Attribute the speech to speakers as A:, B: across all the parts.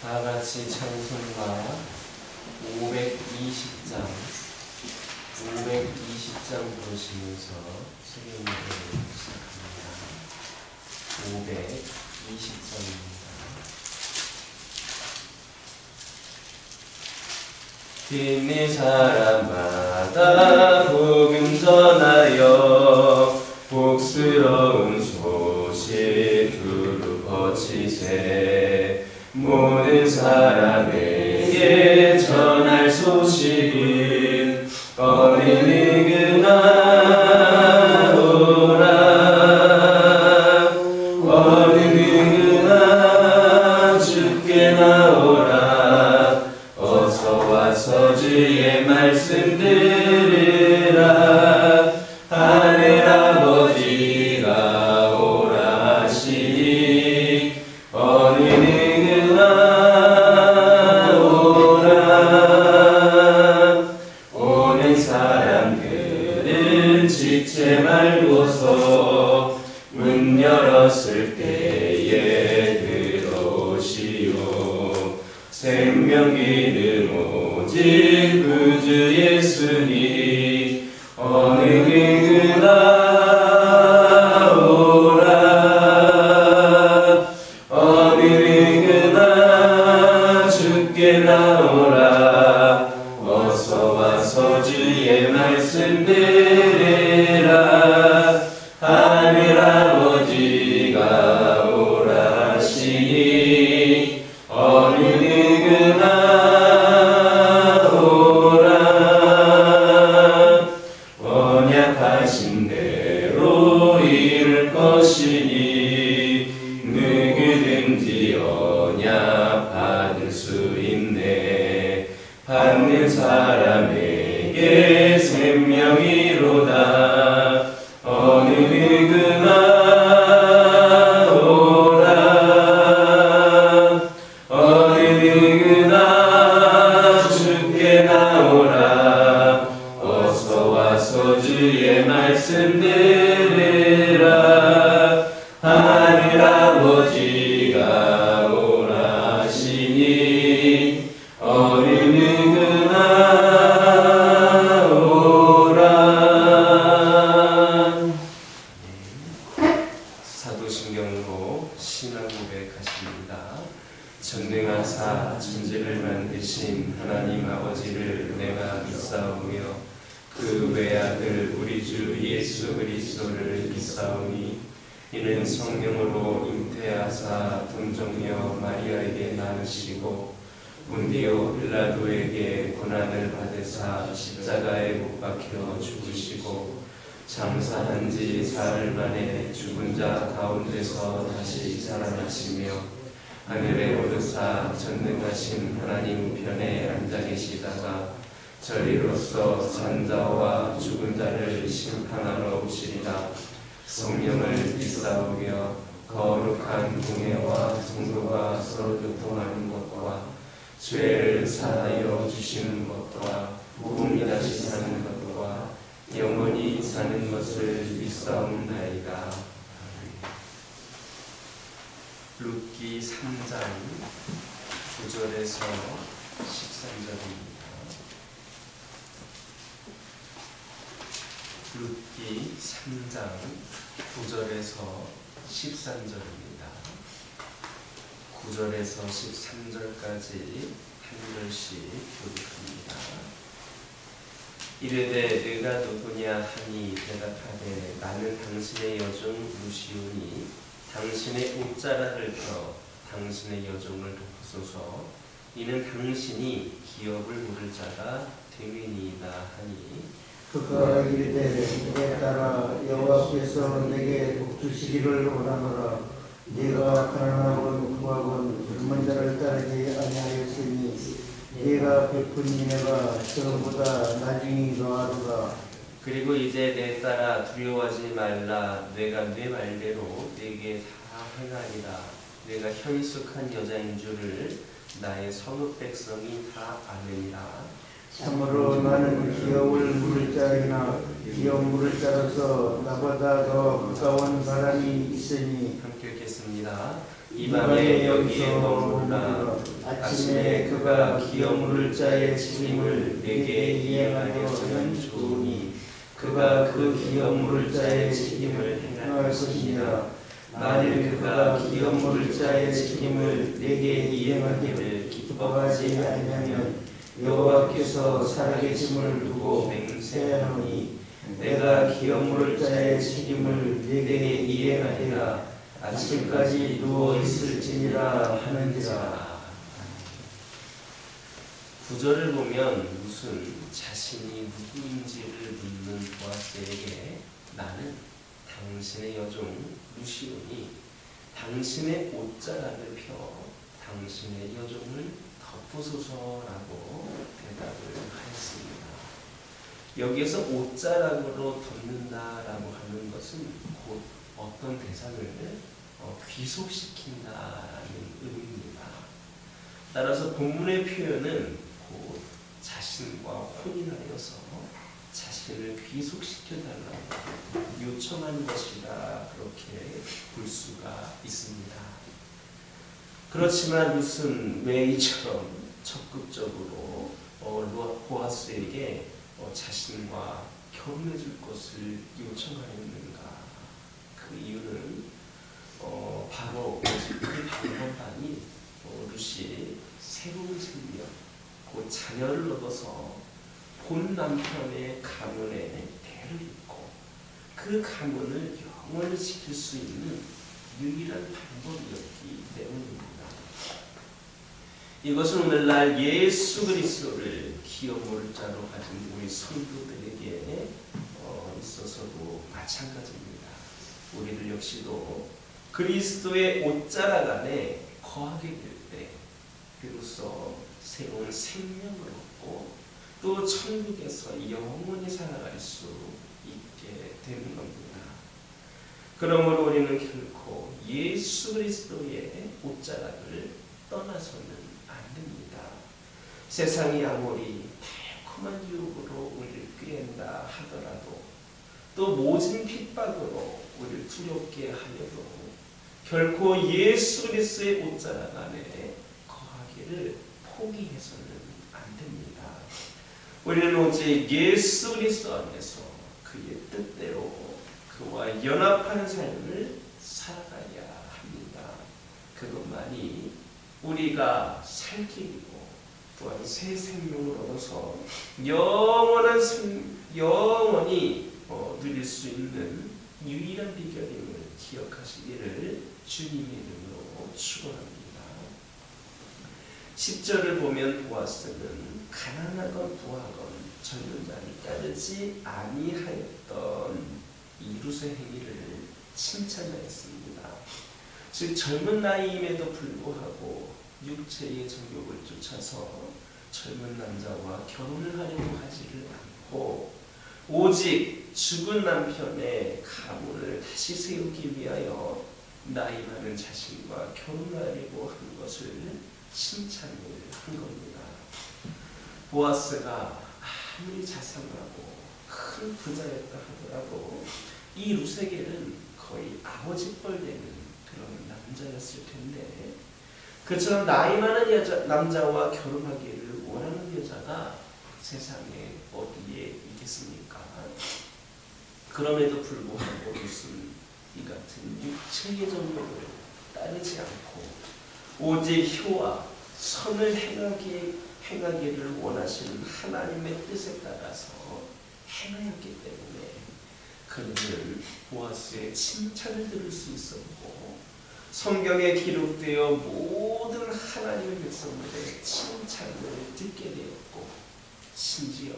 A: 다 같이 찬송가 520장 부르시면서 수련회를 시작합니다. 520장입니다. 빈민 사람마다 복음 전하여 복스러운 소식 두루 퍼치세. 모든 사람에게 전할 소식은 어린이 나오라. 어린이 나 주께 나오라. 어서 와서 주의 말씀 들으라. 하늘 아버지가 오라 하시니 어린이 지체 말고서 문 열었을 때에 들어오시오. 생명 기름 오직 구주 예수니 어느 나오라. 어느 주께 나오라. 어서 와서 주의 말씀 들으라. 하늘 아버지가 오라 하시니 어느 나오라. 언약하신 대로 이룰 것이니 누구든지 언약 받을 수 있네. 받는 사람에게 생명이로다. 어느 나오라. 어느 주께 나오라. 어서 와서 주의 말씀 들으라. 하늘 아버지가 오라 하시니 어느 사도신경으로 신앙 고백하십니다. 전능하사 천지를 만드신 하나님 아버지를 내가 믿사오며 그 외아들 우리 주 예수 그리스도를 믿사오니 이는 성령으로 잉태하사 동정녀 마리아에게 낳으시고 본디오 빌라도에게 고난을 받으사 십자가에 못 박혀 죽으시고 장사한 지 사흘 만에 죽은 자 가운데서 다시 살아나시며 하늘에 오르사 전능하신 하나님 우편에 앉아 계시다가 저리로서 산 자와 죽은 자를 심판하러 오시리라. 성령을 믿사오며 거룩한 공예와 성도가 서로 교통하는 것과 죄를 사하여 주시는 것과 몸이 다시 사는 것과 영원히 사는 것을 믿사옵나이다. 룻기 3장 9절에서 13절입니다. 룻기 3장 9절에서 13절입니다. 9절에서 13절까지 한 절씩 교독합니다. 이르되 네가 누구냐 하니 대답하되 나는 당신의 여종 루시오니 당신의 옷자락을 펴 당신의 여종을 덮으소서. 이는 당신이 기업을 물을 자가 됨이니이다 하니
B: 그가 이르되 내 딸아 여호와께서 내게 복주시기를 원하노라. 네가 가난하고 부하고 젊은 자를 따르지 아니하였으니 네가 베푼 은혜가 저보다 나중이 더하도다.
A: 그리고 이제 내 딸아 두려워하지 말라. 내가 네 말대로 네게 다 행하리라. 내가 현숙한 여자인 줄을 나의 성읍 백성이 다 아느니라.
B: 참으로 나는 기어올 물을 자이나 기어 물을 자로서 나보다 더 가까운 사람이 있으니.
A: 함께 읽겠습니다. 이 밤에 여기에 머무르라. 아침에 그가 기어 물을 자의 책임을 내게 이행하려면 좋으니 그가 그 기어 물을 자의 책임을 행할 것이니라. 만일 그가 기어 물을 자의 책임을 내게 이행하기를 기뻐하지 아니하면 여호와께서 살아계심을 두고 맹세하노니 내가 기어 물을 자의 책임을 내게 이행하리라. 아침까지 누워 있을지니라 하는지라. 구절을 보면 무슨 자신이 누구인지를 묻는 보아스에게 나는 당신의 여종 루시오니 당신의 옷자락을 펴 당신의 여종을 덮으소서라고 대답을 하였습니다. 여기에서 옷자락으로 덮는다라고 하는 것은 곧 어떤 대상을 귀속시킨다라는 의미입니다. 따라서 본문의 표현은 곧 자신과 혼인하여서 자신을 귀속시켜달라고 요청한 것이다, 그렇게 볼 수가 있습니다. 그렇지만 룻은 왜 이처럼 적극적으로 보아스에게 자신과 결혼해 줄 것을 요청하였는가? 그 이유는 바로 그 방법만이 룻이 새로운 생명, 그 자녀를 얻어서 본 남편의 가문에 대를 잇고 그 가문을 영원히 지킬 수 있는 유일한 방법이었기 때문입니다. 이것은 오늘날 예수 그리스도를 기업물자로 가진 우리 성도들에게 있어서도 마찬가지입니다. 우리들 역시도 그리스도의 옷자락 안에 거하게 될 때 비로소 새로운 생명을 얻고 또 천국에서 영원히 살아갈 수 있게 되는 겁니다. 그러므로 우리는 결코 예수 그리스도의 옷자락을 떠나서는 안 됩니다. 세상이 아무리 달콤한 유혹으로 우리를 꾀한다 하더라도 또 모진 핍박으로 우리를 두렵게 하려도 결코 예수 그리스도의 옷자락 안에 거하기를 포기해서는 안 됩니다. 우리는 오직 예수 그리스도 안에서 그의 뜻대로 그와 연합하는 삶을 살아가야 합니다. 그것만이 우리가 살 길이고 또한 새 생명을 얻어서 영원히 누릴 수 있는 유일한 비결임을 기억하시기를 주님의 이름으로 축원합니다. 10절을 보면 보아스는 가난하건 부하건 젊은 자를 따르지 아니하였던 이 룻의 행위를 칭찬하였습니다. 즉 젊은 나이임에도 불구하고 육체의 정욕을 쫓아서 젊은 남자와 결혼을 하려고 하지를 않고 오직 죽은 남편의 가문을 다시 세우기 위하여 나이 많은 자신과 결혼하려고 한 것을 칭찬을 한 겁니다. 보아스가 아무리 자상하고 큰 부자였다 하더라도 이 룻에게는 거의 아버지 뻘 되는 그런 남자였을 텐데 그처럼 나이 많은 남자와 결혼하기를 원하는 여자가 세상에 어디에 있겠습니까? 그럼에도 불구하고 룻은 이 같은 육체의 정욕을 따르지 않고 오직 효와 선을 행하기를 원하시는 하나님의 뜻에 따라서 행하였기 때문에 그는 보아스의 칭찬을 들을 수 있었고 성경에 기록되어 모든 하나님의 백성들의 칭찬을 듣게 되었고 심지어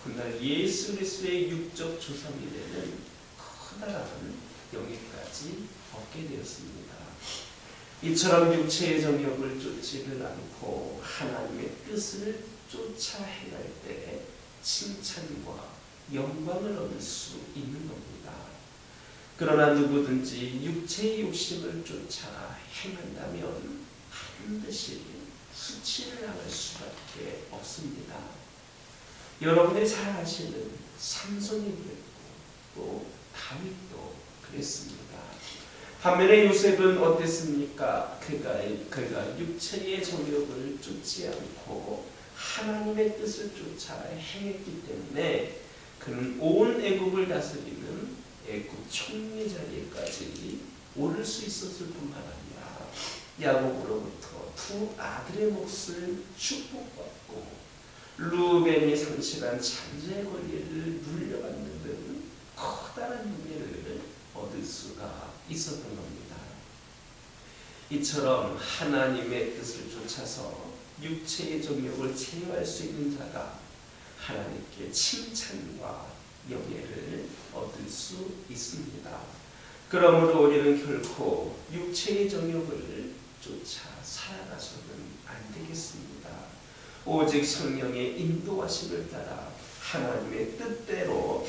A: 그날 예수 그리스도의 육적 조상이 되는 커다란 영예까지 얻게 되었습니다. 이처럼 육체의 정욕을 쫓지를 않고 하나님의 뜻을 쫓아 행할 때 칭찬과 영광을 얻을 수 있는 겁니다. 그러나 누구든지 육체의 욕심을 쫓아 행한다면 반드시 수치를 당할 수밖에 없습니다. 여러분들이 잘 아시는 삼손이 그랬고 또 다윗도 그랬습니다. 반면에 요셉은 어땠습니까? 그가 육체의 정욕을 쫓지 않고 하나님의 뜻을 쫓아 행했기 때문에 그는 온 애국을 다스리는 애국 총리 자리에까지 오를 수 있었을 뿐만 아니라 야곱으로부터 두 아들의 몫을 축복받고 루벤이 상실한 잔재의 권리를 물려받는 등 커다란 은혜를 얻을 수가 있었던 겁니다. 이처럼 하나님의 뜻을 쫓아서 육체의 정욕을 제어할 수 있는 자가 하나님께 칭찬과 영예를 얻을 수 있습니다. 그러므로 우리는 결코 육체의 정욕을 쫓아 살아가서는 안 되겠습니다. 오직 성령의 인도하심을 따라 하나님의 뜻대로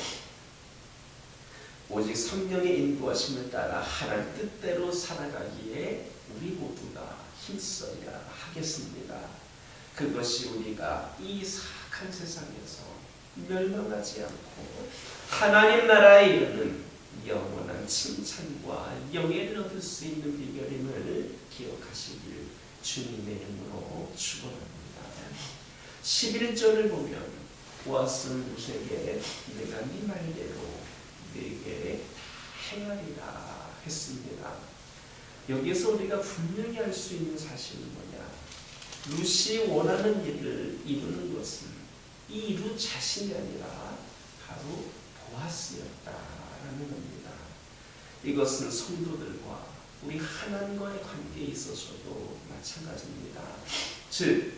A: 오직 성령의 인도하심을 따라 하나님 뜻대로 살아가기에 우리 모두가 힘써야 하겠습니다. 그것이 우리가 이 사악한 세상에서 멸망하지 않고 하나님 나라에 이르는 영원한 칭찬과 영예를 얻을 수 있는 비결임을 기억하시길 주님의 이름으로 축원합니다. 11절을 보면 보아스는 룻에게 내가 네 말대로 네게 행하리라 했습니다. 여기서 우리가 분명히 알 수 있는 사실은 뭐냐? 룻이 원하는 일을 이루는 것은 이 룻 자신이 아니라 바로 보아스였다라는 겁니다. 이것은 성도들과 우리 하나님과의 관계에 있어서도 마찬가지입니다. 즉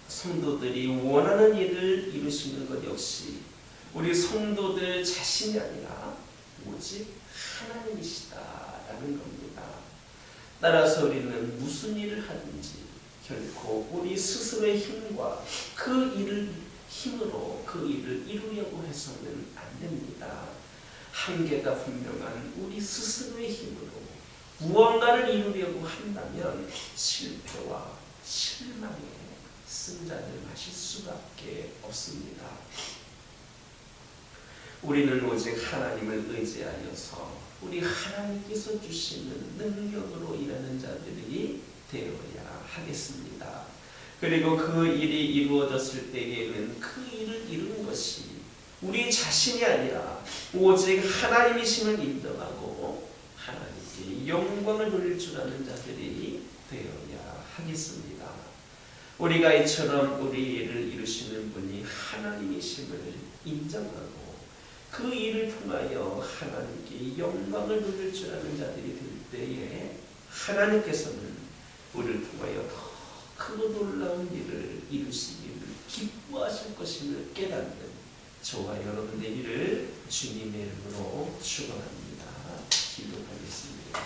A: 성도들이 원하는 일을 이루시는 것 역시 우리 성도들 자신이 아니라 오직 하나님이시다라는 겁니다. 따라서 우리는 무슨 일을 하든지 결코 우리 스스로의 힘과 그 일을 힘으로 그 일을 이루려고 해서는 안 됩니다. 한계가 분명한 우리 스스로의 힘으로 무언가를 이루려고 한다면 실패와 실망에 쓴잔을 마실 수밖에 없습니다. 우리는 오직 하나님을 의지하여서 우리 하나님께서 주시는 능력으로 일하는 자들이 되어야 하겠습니다. 그리고 그 일이 이루어졌을 때에는 그 일을 이루는 것이 우리 자신이 아니라 오직 하나님이심을 인정하고 하나님께 영광을 돌릴 줄 아는 자들이 되어야 하겠습니다. 우리가 이처럼 우리 일을 이루시는 분이 하나님이심을 인정하고 그 일을 통하여 하나님께 영광을 돌릴 줄 아는 자들이 될 때에 하나님께서는 우리를 통하여 더 크고 놀라운 일을 이루시기를 기뻐하실 것임을 깨닫는 저와 여러분 되기를 주님의 이름으로 축원합니다. 기도하겠습니다.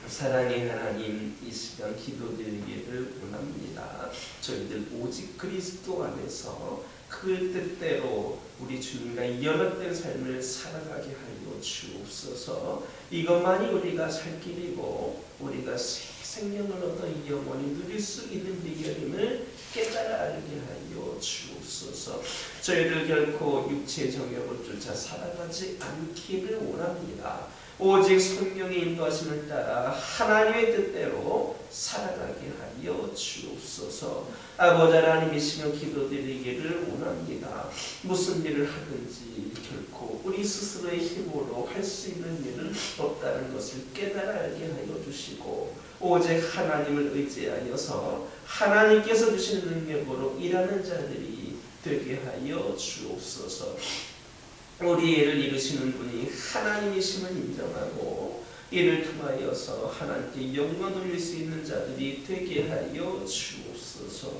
A: 사랑의 하나님, 이 시간 기도드리기를 원합니다. 저희들 오직 그리스도 안에서 그 뜻대로 우리 주님과 연합된 삶을 살아가게 하여 주옵소서. 이것만이 우리가 살 길이고 우리가 생명을 얻어 영원히 누릴 수 있는 비결임을 깨달아 알게 하여 주옵소서. 저희들 결코 육체의 정욕을 쫓아 살아가지 않기를 원합니다. 오직 성령의 인도하심을 따라 하나님의 뜻대로 살아가게 하여 주옵소서. 아버지 하나님이시여 기도드리기를 원합니다. 무슨 일을 하든지 결코 우리 스스로의 힘으로 할 수 있는 일은 없다는 것을 깨달아 알게 하여 주시고 오직 하나님을 의지하여서 하나님께서 주시는 능력으로 일하는 자들이 되게 하여 주옵소서. 우리 일을 이루시는 분이 하나님이심을 인정하고 이를 통하여서 하나님께 영광 돌릴 수 있는 자들이 되게 하여 주옵소서.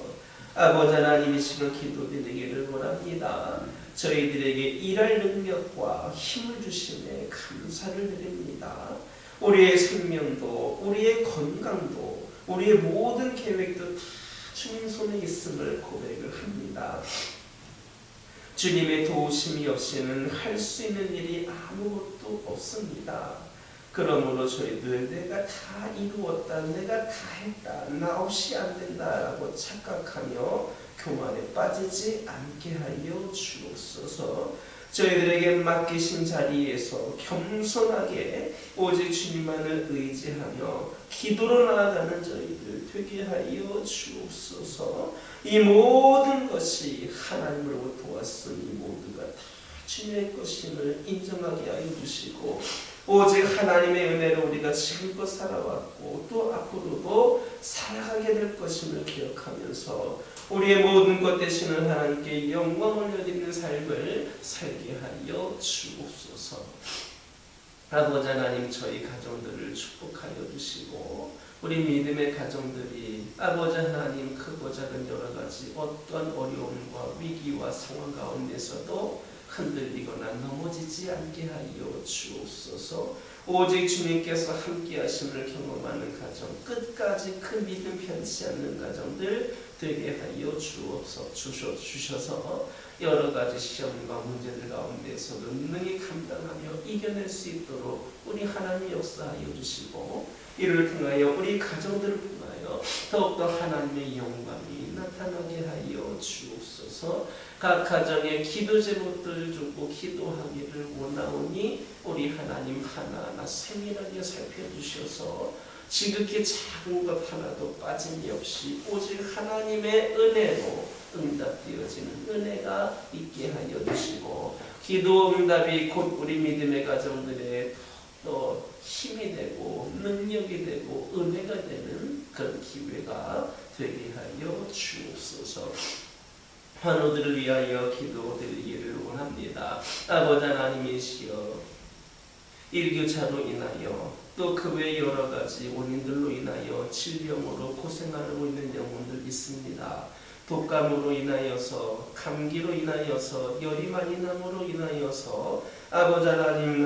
A: 아버지 하나님이시여 기도드리기를 원합니다. 저희들에게 일할 능력과 힘을 주심에 감사를 드립니다. 우리의 생명도 우리의 건강도 우리의 모든 계획도 다 주님 손에 있음을 고백을 합니다. 주님의 도우심이 없이는 할 수 있는 일이 아무것도 없습니다. 그러므로 저희들 내가 다 이루었다, 내가 다 했다, 나 없이 안 된다라고 착각하며 교만에 빠지지 않게 하여 주옵소서. 저희들에게 맡기신 자리에서 겸손하게 오직 주님만을 의지하며 기도로 나아가는 저희들 되게 하여 주옵소서. 이 모든 것이 하나님으로부터 왔으니 모두가 다 주님의 것임을 인정하게 하여 주시고, 오직 하나님의 은혜로 우리가 지금껏 살아왔고 또 앞으로도 살아가게 될 것임을 기억하면서 우리의 모든 것 되시는 하나님께 영광을 드리는 삶을 살게 하여 주옵소서. 아버지 하나님, 저희 가정들을 축복하여 주시고 우리 믿음의 가정들이 아버지 하나님 크고 작은 여러 가지 어떤 어려움과 위기와 상황 가운데서도 흔들리거나 넘어지지 않게 하여 주옵소서. 오직 주님께서 함께 하심을 경험하는 가정, 끝까지 그 믿음 편치 않는 가정들 되게 하여 주셔서 여러 가지 시험과 문제들 가운데서도 능히 감당하며 이겨낼 수 있도록 우리 하나님 역사하여 주시고, 이를 통하여 우리 가정들을 통하여 더욱더 하나님의 영광이 나타나게 하여 주옵소서. 각 가정에 기도 제목들을 주고 기도하기를 원하오니 우리 하나님 하나하나 세밀하게 살펴주셔서 지극히 작은 것 하나도 빠짐이 없이 오직 하나님의 은혜로 응답되어지는 은혜가 있게 하여 주시고, 기도 응답이 곧 우리 믿음의 가정들의 또 힘이 되고 능력이 되고 은혜가 되는 그런 기회가 되게 하여 주옵소서. 환우들을 위하여 기도드리기를 원합니다. 아버지 하나님이시여, 일교차로 인하여 또 그 외 여러 가지 원인들로 인하여 질병으로 고생하고 있는 영혼들 있습니다. 독감으로 인하여서, 감기로 인하여서, 열이 많이 남으로 인하여서 아버지 하나님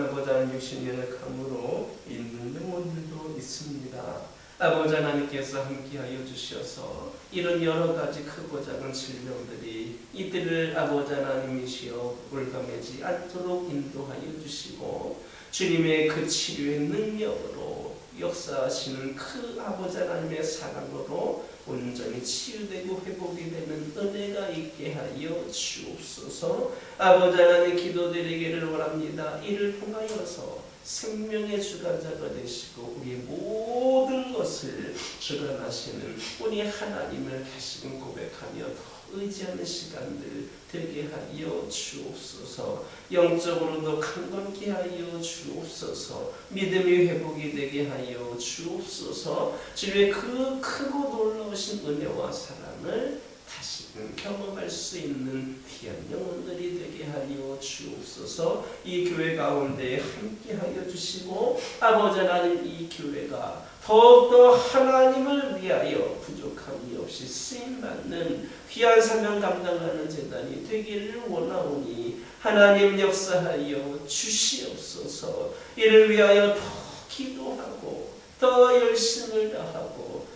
A: 육신의 감으로 있는 영혼들도 있습니다. 아버지 하나님께서 함께하여 주셔서 이런 여러 가지 크고 작은 질병들이 이들을 아버지 하나님이시여 올가매지 않도록 인도하여 주시고, 주님의 그 치료의 능력으로 역사하시는 그 아버지 하나님의 사랑으로 온전히 치유되고 회복이 되는 은혜가 있게 하여 주옵소서. 아버지 하나님, 기도드리기를 원합니다. 이를 통하여서 생명의 주관자가 되시고 우리의 모든 것을 주관하시는 우리 하나님을 다시금 고백하며 더 의지하는 시간들 되게 하여 주옵소서. 영적으로도 강건케 하여 주옵소서. 믿음의 회복이 되게 하여 주옵소서. 주님의 그 크고 놀라우신 은혜와 사랑을 다시금 경험할 수 있는 귀한 영혼들이 되게 하여 주옵소서. 이 교회 가운데 함께 하여 주시고, 아버지 하나님, 이 교회가 더욱더 하나님을 위하여 부족함이 없이 쓰임받는 귀한 사명 감당하는 재단이 되기를 원하오니 하나님 역사하여 주시옵소서. 이를 위하여 더 기도하고 더 열심을 다하고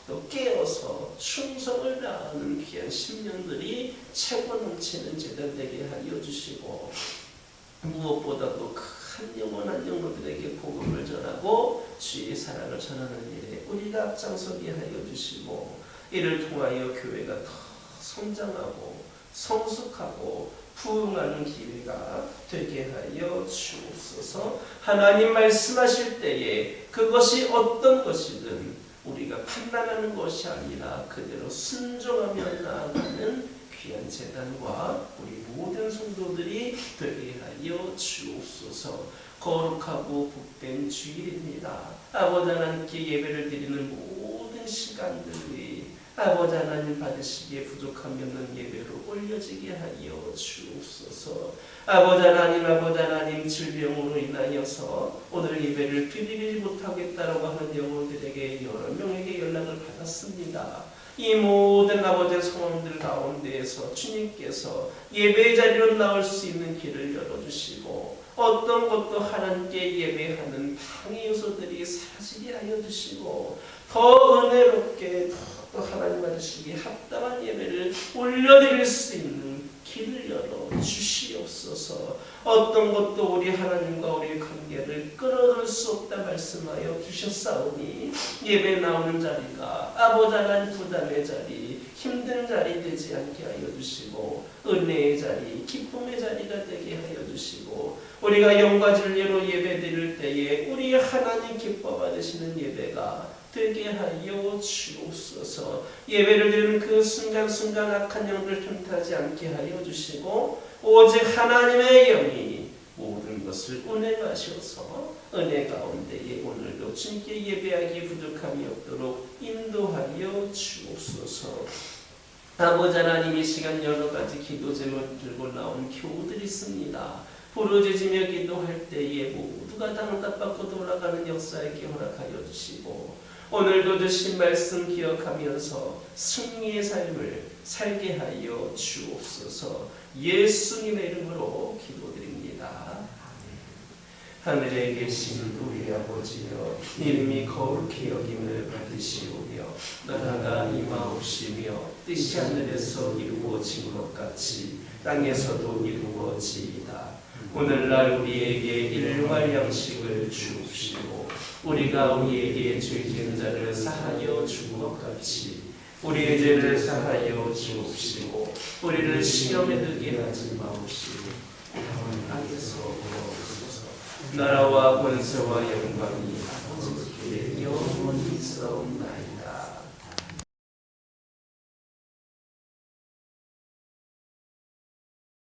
A: 또 깨어서 충성을 다하는 귀한 심령들이 채고 넘치는 재단 되게 하여 주시고, 무엇보다도 한 영혼 한 영혼들에게 복음을 전하고 주의 사랑을 전하는 일에 우리가 앞장서게 하여 주시고, 이를 통하여 교회가 더 성장하고 성숙하고 부흥하는 기회가 되게 하여 주옵소서. 하나님 말씀하실 때에 그것이 어떤 것이든 우리가 판단하는 것이 아니라 그대로 순종하며 나아가는 귀한 재단과 우리 모든 성도들이 되게 하여 주옵소서. 거룩하고 복된 주일입니다. 아버지 하나님께 예배를 드리는 모든 시간들이 아버지 하나님 받으시기에 부족함이 없는 예배로 올려지게 하여 주옵소서. 아버지 하나님 질병으로 인하여서 오늘 예배를 드리지 못하겠다라고 하는 영혼들에게 여러 명에게 연락을 받았습니다. 이 모든 아버지의 성원들 가운데에서 주님께서 예배의 자리로 나올 수 있는 길을 열어주시고, 어떤 것도 하나님께 예배하는 방해 요소들이 사라지게 하여 주시고, 더 은혜롭게 또 하나님 받으시기에 합당한 예배를 올려드릴 수 있는 길을 열어 주시옵소서. 어떤 것도 우리 하나님과 우리의 관계를 끊어줄 수 없다 말씀하여 주셨사오니 예배 나오는 자리가 아버지 하나님 부담의 자리, 힘든 자리 되지 않게 하여 주시고 은혜의 자리, 기쁨의 자리가 되게 하여 주시고 우리가 영과 진리로 예배 드릴 때에 우리 하나님 기뻐 받으시는 예배가 되게 하여 주옵소서. 예배를 드리는 그 순간순간 악한 영들 틈타지 않게 하여 주시고 오직 하나님의 영이 모든 것을 운행하셔서 은혜 가운데에 오늘도 주님께 예배하기 부족함이 없도록 인도하여 주옵소서. 아버지 하나님, 이 시간 여러 가지 기도 제목을 들고 나온 교우들이 있습니다. 부르짖으며 기도할 때에 모두가 다 응답받고 돌아가는 역사에게 허락하여 주시고 오늘도 주신 말씀 기억하면서 승리의 삶을 살게 하여 주옵소서. 예수님의 이름으로 기도드립니다. 하늘에 계신 우리 아버지여, 이름이 거룩히 여김을 받으시오며 나라가 임하옵시며 뜻이 하늘에서 이루어진 것 같이 땅에서도 이루어지이다. 오늘날 우리에게 일용할 양식을 주옵시고 우리가 우리에게 죄 지은 자를 사하여 준 것 같이 우리의 죄를 사하여 주옵시고 우리를 시험에 들게 하지 마옵시고 땅에서 오옵소서. 나라와 권세와 영광이 아버지께 영원히 있어